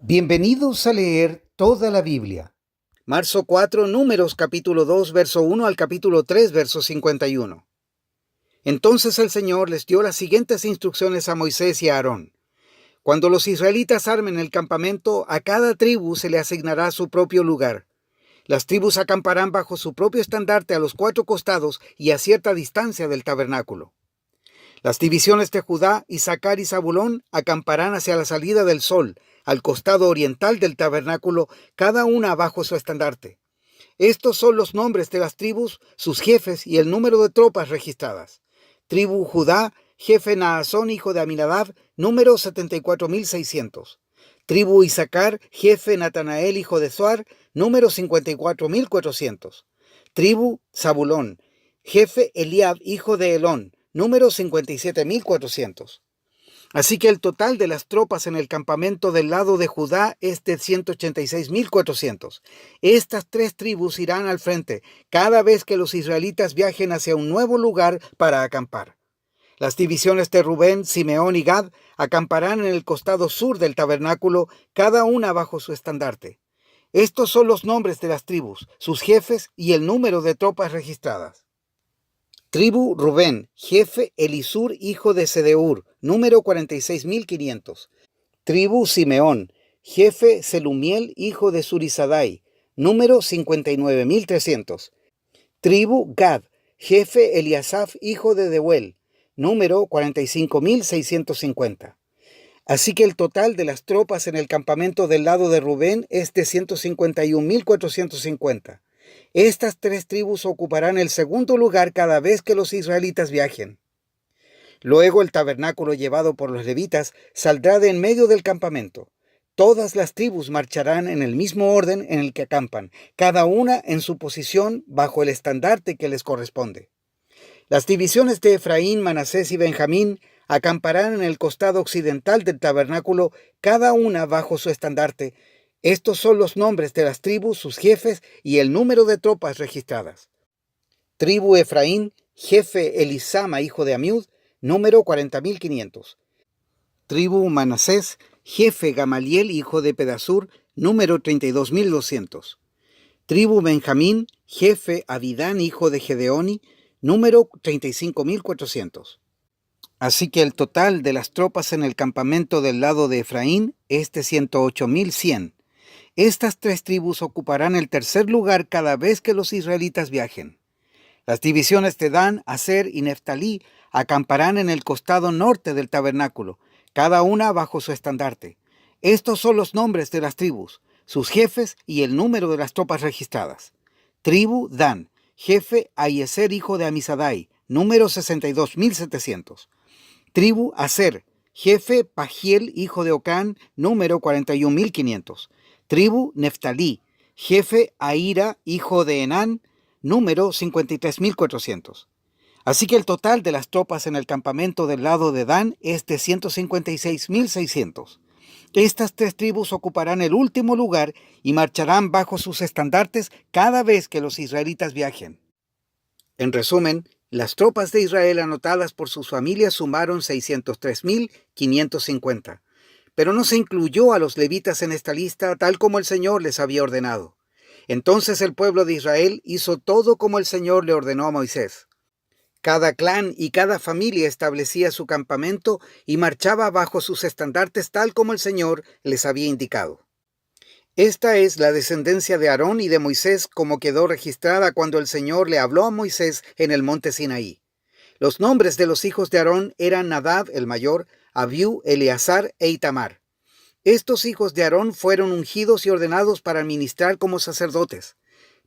Bienvenidos a leer toda la Biblia. Marzo 4, Números capítulo 2, verso 1 al capítulo 3, verso 51. Entonces el Señor les dio las siguientes instrucciones a Moisés y a Aarón. Cuando los israelitas armen el campamento, a cada tribu se le asignará su propio lugar. Las tribus acamparán bajo su propio estandarte a los 4 costados y a cierta distancia del tabernáculo. Las divisiones de Judá, Isaacar y Zabulón acamparán hacia la salida del sol, al costado oriental del tabernáculo, cada una bajo su estandarte. Estos son los nombres de las tribus, sus jefes y el número de tropas registradas. Tribu Judá, jefe Naasón, hijo de Aminadab, número 74.600. Tribu Isaacar, jefe Natanael, hijo de Zoar, número 54.400. Tribu Zabulón, jefe Eliab, hijo de Elón, número 57.400. Así que el total de las tropas en el campamento del lado de Judá es de 186.400. Estas 3 tribus irán al frente cada vez que los israelitas viajen hacia un nuevo lugar para acampar. Las divisiones de Rubén, Simeón y Gad acamparán en el costado sur del tabernáculo, cada una bajo su estandarte. Estos son los nombres de las tribus, sus jefes y el número de tropas registradas. Tribu Rubén, jefe Elisur, hijo de Sedeur, número 46.500. Tribu Simeón, jefe Selumiel, hijo de Surizadai, número 59.300. Tribu Gad, jefe Eliasaf, hijo de Deuel, número 45.650. Así que el total de las tropas en el campamento del lado de Rubén es de 151.450. Estas 3 tribus ocuparán el segundo lugar cada vez que los israelitas viajen. Luego el tabernáculo llevado por los levitas saldrá de en medio del campamento. Todas las tribus marcharán en el mismo orden en el que acampan, cada una en su posición bajo el estandarte que les corresponde. Las divisiones de Efraín, Manasés y Benjamín acamparán en el costado occidental del tabernáculo, cada una bajo su estandarte. Estos son los nombres de las tribus, sus jefes y el número de tropas registradas. Tribu Efraín, jefe Elisama, hijo de Amiud, número 40.500. Tribu Manasés, jefe Gamaliel, hijo de Pedasur, número 32.200. Tribu Benjamín, jefe Abidán, hijo de Gedeoni, número 35.400. Así que el total de las tropas en el campamento del lado de Efraín es de 108.100. Estas 3 tribus ocuparán el tercer lugar cada vez que los israelitas viajen. Las divisiones de Dan, Aser y Neftalí acamparán en el costado norte del tabernáculo, cada una bajo su estandarte. Estos son los nombres de las tribus, sus jefes y el número de las tropas registradas. Tribu Dan, jefe Ahiezer, hijo de Amisadai, número 62.700. Tribu Aser, jefe Pagiel, hijo de Ocán, número 41.500. Tribu Neftalí, jefe Ahira, hijo de Enán, número 53.400. Así que el total de las tropas en el campamento del lado de Dan es de 156.600. Estas 3 tribus ocuparán el último lugar y marcharán bajo sus estandartes cada vez que los israelitas viajen. En resumen, las tropas de Israel anotadas por sus familias sumaron 603.550. Pero no se incluyó a los levitas en esta lista tal como el Señor les había ordenado. Entonces el pueblo de Israel hizo todo como el Señor le ordenó a Moisés. Cada clan y cada familia establecía su campamento y marchaba bajo sus estandartes tal como el Señor les había indicado. Esta es la descendencia de Aarón y de Moisés como quedó registrada cuando el Señor le habló a Moisés en el monte Sinaí. Los nombres de los hijos de Aarón eran Nadab el mayor, Abiú, Eleazar e Itamar. Estos hijos de Aarón fueron ungidos y ordenados para ministrar como sacerdotes.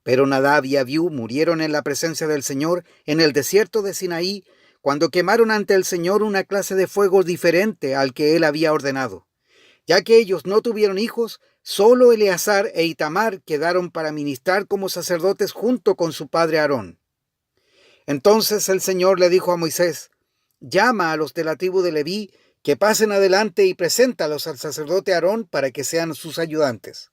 Pero Nadab y Abiú murieron en la presencia del Señor en el desierto de Sinaí, cuando quemaron ante el Señor una clase de fuego diferente al que él había ordenado. Ya que ellos no tuvieron hijos, solo Eleazar e Itamar quedaron para ministrar como sacerdotes junto con su padre Aarón. Entonces el Señor le dijo a Moisés: llama a los de la tribu de Leví, que pasen adelante y preséntalos al sacerdote Aarón para que sean sus ayudantes.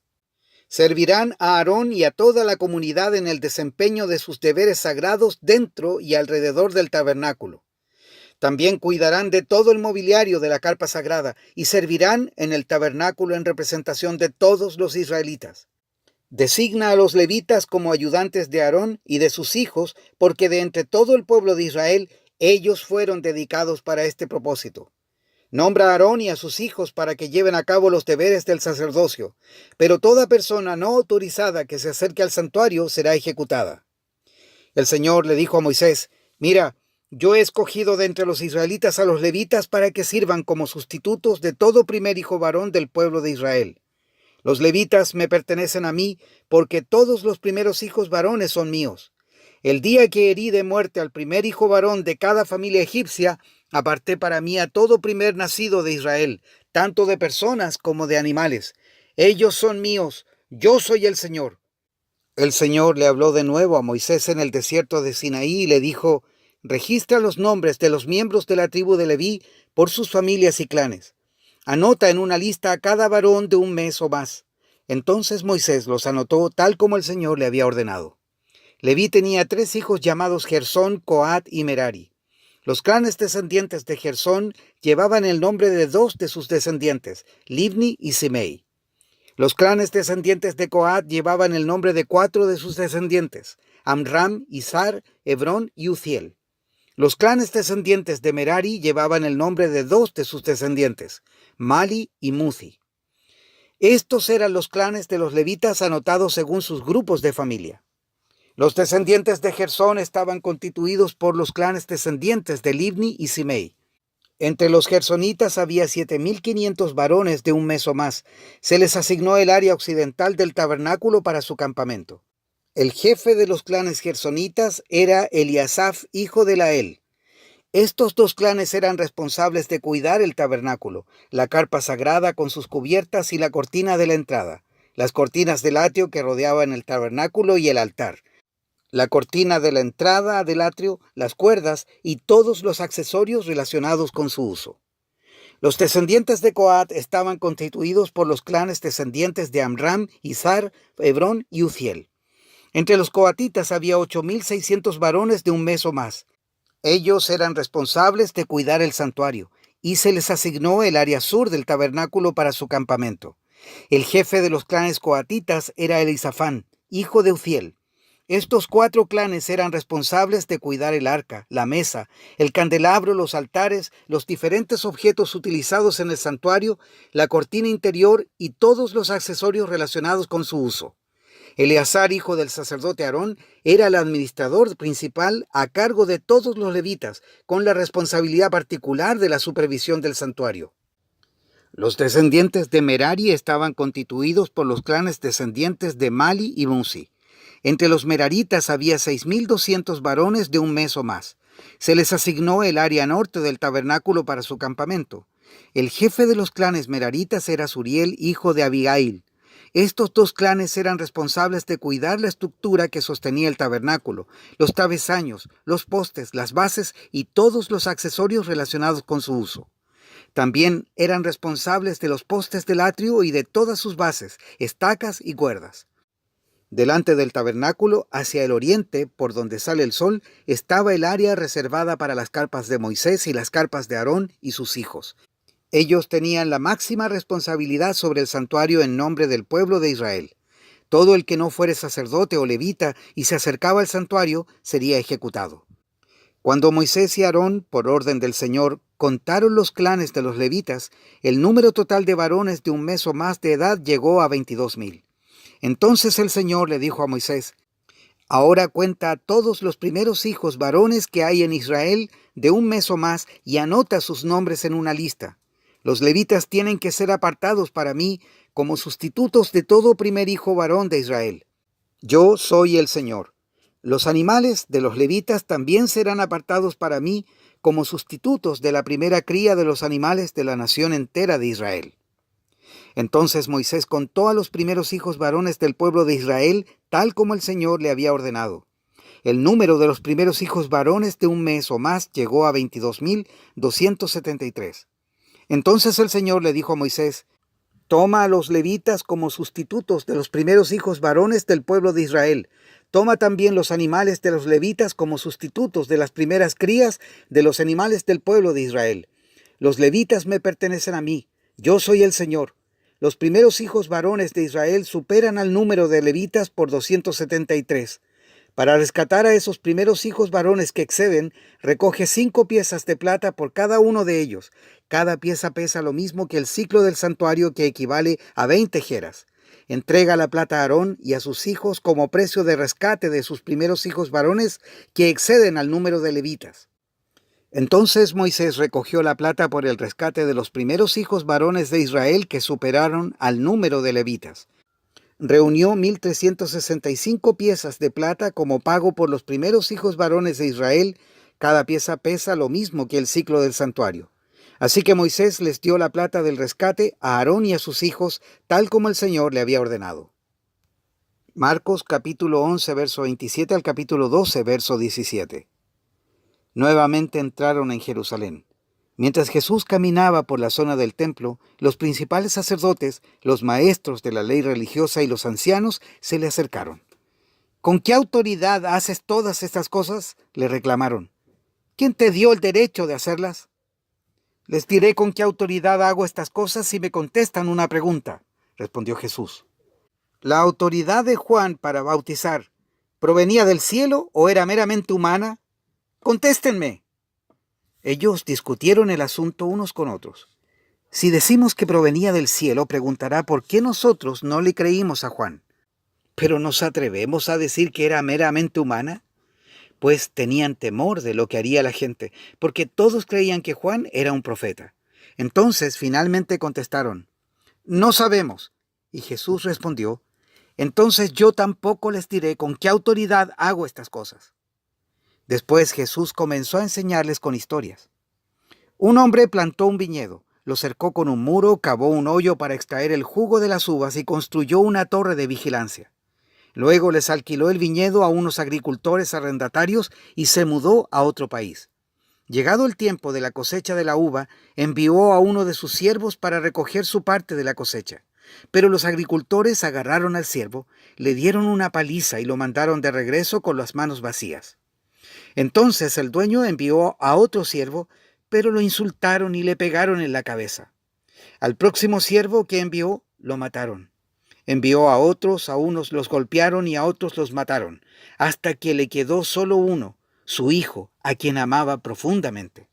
Servirán a Aarón y a toda la comunidad en el desempeño de sus deberes sagrados dentro y alrededor del tabernáculo. También cuidarán de todo el mobiliario de la carpa sagrada y servirán en el tabernáculo en representación de todos los israelitas. Designa a los levitas como ayudantes de Aarón y de sus hijos, porque de entre todo el pueblo de Israel ellos fueron dedicados para este propósito. Nombra a Aarón y a sus hijos para que lleven a cabo los deberes del sacerdocio, pero toda persona no autorizada que se acerque al santuario será ejecutada. El Señor le dijo a Moisés: Mira, yo he escogido de entre los israelitas a los levitas para que sirvan como sustitutos de todo primer hijo varón del pueblo de Israel. Los levitas me pertenecen a mí porque todos los primeros hijos varones son míos. El día que herí de muerte al primer hijo varón de cada familia egipcia, aparté para mí a todo primer nacido de Israel, tanto de personas como de animales. Ellos son míos, yo soy el Señor. El Señor le habló de nuevo a Moisés en el desierto de Sinaí y le dijo: Registra los nombres de los miembros de la tribu de Leví por sus familias y clanes. Anota en una lista a cada varón de un mes o más. Entonces Moisés los anotó tal como el Señor le había ordenado. Leví tenía 3 hijos llamados Gersón, Coat y Merari. Los clanes descendientes de Gersón llevaban el nombre de 2 de sus descendientes, Libni y Simei. Los clanes descendientes de Coat llevaban el nombre de 4 de sus descendientes, Amram, Izhar, Hebrón y Uziel. Los clanes descendientes de Merari llevaban el nombre de 2 de sus descendientes, Mali y Muzi. Estos eran los clanes de los levitas anotados según sus grupos de familia. Los descendientes de Gersón estaban constituidos por los clanes descendientes de Libni y Simei. Entre los gersonitas había 7,500 varones de un mes o más. Se les asignó el área occidental del tabernáculo para su campamento. El jefe de los clanes gersonitas era Eliasaf, hijo de Lael. Estos 2 clanes eran responsables de cuidar el tabernáculo, la carpa sagrada con sus cubiertas y la cortina de la entrada, las cortinas del atrio que rodeaban el tabernáculo y el altar, la cortina de la entrada del atrio, las cuerdas y todos los accesorios relacionados con su uso. Los descendientes de Coat estaban constituidos por los clanes descendientes de Amram, Izhar, Hebrón y Uziel. Entre los coatitas había 8,600 varones de un mes o más. Ellos eran responsables de cuidar el santuario, y se les asignó el área sur del tabernáculo para su campamento. El jefe de los clanes coatitas era Elisafán, hijo de Uziel. Estos 4 clanes eran responsables de cuidar el arca, la mesa, el candelabro, los altares, los diferentes objetos utilizados en el santuario, la cortina interior y todos los accesorios relacionados con su uso. Eleazar, hijo del sacerdote Aarón, era el administrador principal a cargo de todos los levitas, con la responsabilidad particular de la supervisión del santuario. Los descendientes de Merari estaban constituidos por los clanes descendientes de Mali y Muzi. Entre los meraritas había 6,200 varones de un mes o más. Se les asignó el área norte del tabernáculo para su campamento. El jefe de los clanes meraritas era Suriel, hijo de Abigail. Estos 2 clanes eran responsables de cuidar la estructura que sostenía el tabernáculo, los travesaños, los postes, las bases y todos los accesorios relacionados con su uso. También eran responsables de los postes del atrio y de todas sus bases, estacas y cuerdas. Delante del tabernáculo, hacia el oriente, por donde sale el sol, estaba el área reservada para las carpas de Moisés y las carpas de Aarón y sus hijos. Ellos tenían la máxima responsabilidad sobre el santuario en nombre del pueblo de Israel. Todo el que no fuere sacerdote o levita y se acercaba al santuario sería ejecutado. Cuando Moisés y Aarón, por orden del Señor, contaron los clanes de los levitas, el número total de varones de un mes o más de edad llegó a 22,000. Entonces el Señor le dijo a Moisés: Ahora cuenta a todos los primeros hijos varones que hay en Israel de un mes o más y anota sus nombres en una lista. Los levitas tienen que ser apartados para mí como sustitutos de todo primer hijo varón de Israel. Yo soy el Señor. Los animales de los levitas también serán apartados para mí como sustitutos de la primera cría de los animales de la nación entera de Israel. Entonces Moisés contó a los primeros hijos varones del pueblo de Israel tal como el Señor le había ordenado. El número de los primeros hijos varones de un mes o más llegó a 22,273. Entonces el Señor le dijo a Moisés: Toma a los levitas como sustitutos de los primeros hijos varones del pueblo de Israel. Toma también los animales de los levitas como sustitutos de las primeras crías de los animales del pueblo de Israel. Los levitas me pertenecen a mí. Yo soy el Señor. Los primeros hijos varones de Israel superan al número de levitas por 273. Para rescatar a esos primeros hijos varones que exceden, recoge 5 piezas de plata por cada uno de ellos. Cada pieza pesa lo mismo que el ciclo del santuario, que equivale a 20 jeras. Entrega la plata a Aarón y a sus hijos como precio de rescate de sus primeros hijos varones que exceden al número de levitas. Entonces Moisés recogió la plata por el rescate de los primeros hijos varones de Israel que superaron al número de levitas. Reunió 1,365 piezas de plata como pago por los primeros hijos varones de Israel. Cada pieza pesa lo mismo que el ciclo del santuario. Así que Moisés les dio la plata del rescate a Aarón y a sus hijos, tal como el Señor le había ordenado. Marcos capítulo 11, verso 27 al capítulo 12, verso 17. Nuevamente entraron en Jerusalén. Mientras Jesús caminaba por la zona del templo, los principales sacerdotes, los maestros de la ley religiosa y los ancianos se le acercaron. ¿Con qué autoridad haces todas estas cosas?, le reclamaron. ¿Quién te dio el derecho de hacerlas? Les diré con qué autoridad hago estas cosas si me contestan una pregunta, respondió Jesús. ¿La autoridad de Juan para bautizar provenía del cielo o era meramente humana? ¡Contéstenme! Ellos discutieron el asunto unos con otros. Si decimos que provenía del cielo, preguntará por qué nosotros no le creímos a Juan. ¿Pero nos atrevemos a decir que era meramente humana? Pues tenían temor de lo que haría la gente, porque todos creían que Juan era un profeta. Entonces finalmente contestaron, «No sabemos». Y Jesús respondió, «Entonces yo tampoco les diré con qué autoridad hago estas cosas». Después Jesús comenzó a enseñarles con historias. Un hombre plantó un viñedo, lo cercó con un muro, cavó un hoyo para extraer el jugo de las uvas y construyó una torre de vigilancia. Luego les alquiló el viñedo a unos agricultores arrendatarios y se mudó a otro país. Llegado el tiempo de la cosecha de la uva, envió a uno de sus siervos para recoger su parte de la cosecha. Pero los agricultores agarraron al siervo, le dieron una paliza y lo mandaron de regreso con las manos vacías. Entonces el dueño envió a otro siervo, pero lo insultaron y le pegaron en la cabeza. Al próximo siervo que envió, lo mataron. Envió a otros, a unos los golpearon y a otros los mataron, hasta que le quedó solo uno, su hijo, a quien amaba profundamente.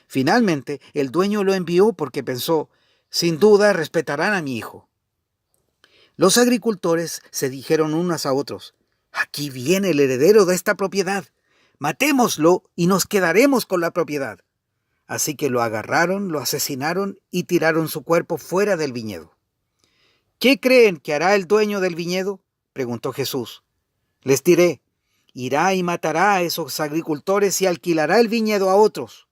Finalmente, el dueño lo envió porque pensó, sin duda respetarán a mi hijo. Los agricultores se dijeron unos a otros, aquí viene el heredero de esta propiedad. Matémoslo y nos quedaremos con la propiedad. Así que lo agarraron, lo asesinaron y tiraron su cuerpo fuera del viñedo. ¿Qué creen que hará el dueño del viñedo?, preguntó Jesús. Les diré, irá y matará a esos agricultores y alquilará el viñedo a otros.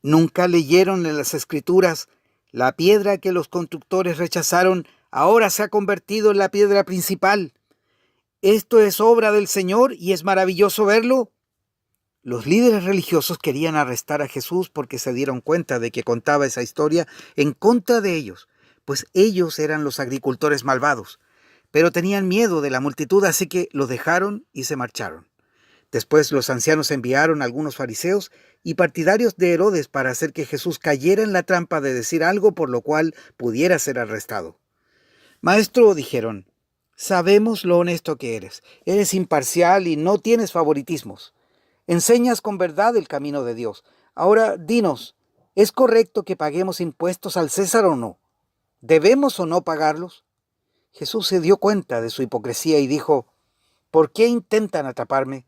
¿Nunca leyeron en las Escrituras, la piedra que los constructores rechazaron ahora se ha convertido en la piedra principal? Esto es obra del Señor y es maravilloso verlo. Los líderes religiosos querían arrestar a Jesús porque se dieron cuenta de que contaba esa historia en contra de ellos, pues ellos eran los agricultores malvados. Pero tenían miedo de la multitud, así que lo dejaron y se marcharon. Después los ancianos enviaron a algunos fariseos y partidarios de Herodes para hacer que Jesús cayera en la trampa de decir algo por lo cual pudiera ser arrestado. «Maestro», dijeron, «sabemos lo honesto que eres. Eres imparcial y no tienes favoritismos. Enseñas con verdad el camino de Dios. Ahora dinos, ¿es correcto que paguemos impuestos al César o no? ¿Debemos o no pagarlos?» Jesús se dio cuenta de su hipocresía y dijo, «¿Por qué intentan atraparme?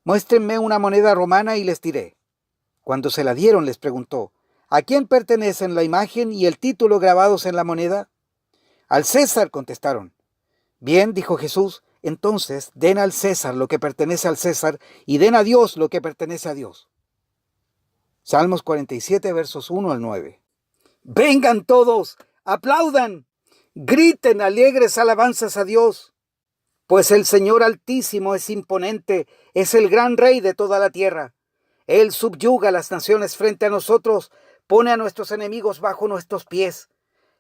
Muéstrenme una moneda romana y les diré». Cuando se la dieron, les preguntó, «¿A quién pertenecen la imagen y el título grabados en la moneda?» «Al César», contestaron. «Bien», dijo Jesús, «entonces den al César lo que pertenece al César y den a Dios lo que pertenece a Dios». Salmos 47, versos 1 al 9. «Vengan todos, aplaudan, griten alegres alabanzas a Dios, pues el Señor Altísimo es imponente, es el gran Rey de toda la tierra. Él subyuga las naciones frente a nosotros, pone a nuestros enemigos bajo nuestros pies.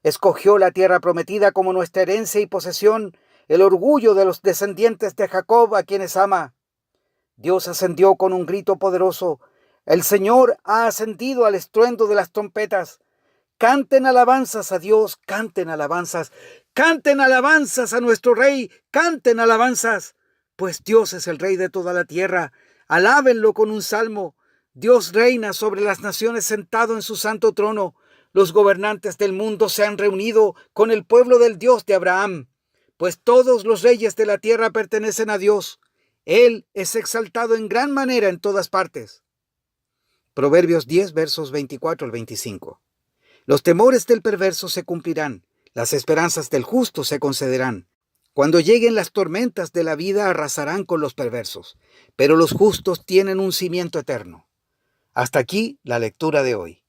Escogió la tierra prometida como nuestra herencia y posesión, el orgullo de los descendientes de Jacob a quienes ama. Dios ascendió con un grito poderoso. El Señor ha ascendido al estruendo de las trompetas. Canten alabanzas a Dios, canten alabanzas a nuestro Rey, canten alabanzas, pues Dios es el Rey de toda la tierra. Alábenlo con un salmo. Dios reina sobre las naciones sentado en su santo trono. Los gobernantes del mundo se han reunido con el pueblo del Dios de Abraham, pues todos los reyes de la tierra pertenecen a Dios. Él es exaltado en gran manera en todas partes. Proverbios 10, versos 24 al 25. Los temores del perverso se cumplirán, las esperanzas del justo se concederán. Cuando lleguen las tormentas de la vida arrasarán con los perversos, pero los justos tienen un cimiento eterno. Hasta aquí la lectura de hoy.